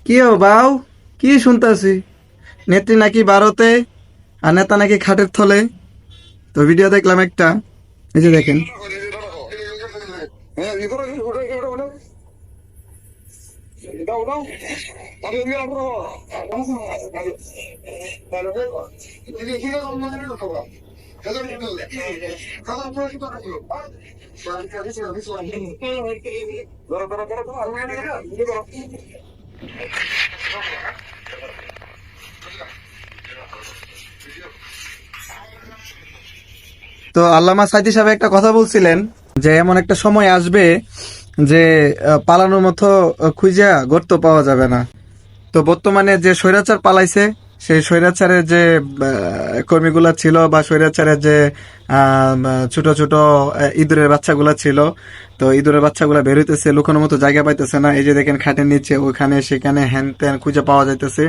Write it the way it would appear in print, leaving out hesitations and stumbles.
কি ও বাউ, কি শুনতাছি? নেত্রী নাকি ভারতে আর নেতা নাকি খাটের থলে। তো ভিডিও দেখলাম একটা, এই যে দেখেন। তো আল্লামা সাইদি সাহেব একটা কথা বলছিলেন যে এমন একটা সময় আসবে যে পালানোর মতো খুঁজা গর্ত পাওয়া যাবে না। তো বর্তমানে যে স্বৈরাচার পালাইছে, সেই স্বৈরাচারের যে কর্মীগুলা ছিল বা স্বৈরাচারের যে ছোট ছোট ইঁদুরের বাচ্চাগুলা ছিল, তো ইঁদুরের বাচ্চাগুলা বের হইতেছে, লুকানোর মতো জায়গা পাইতেছে না। এই যে দেখেন খাটের নিচে, ওখানে সেখানে হ্যান ত্যান খুঁজে পাওয়া যাইতেছে।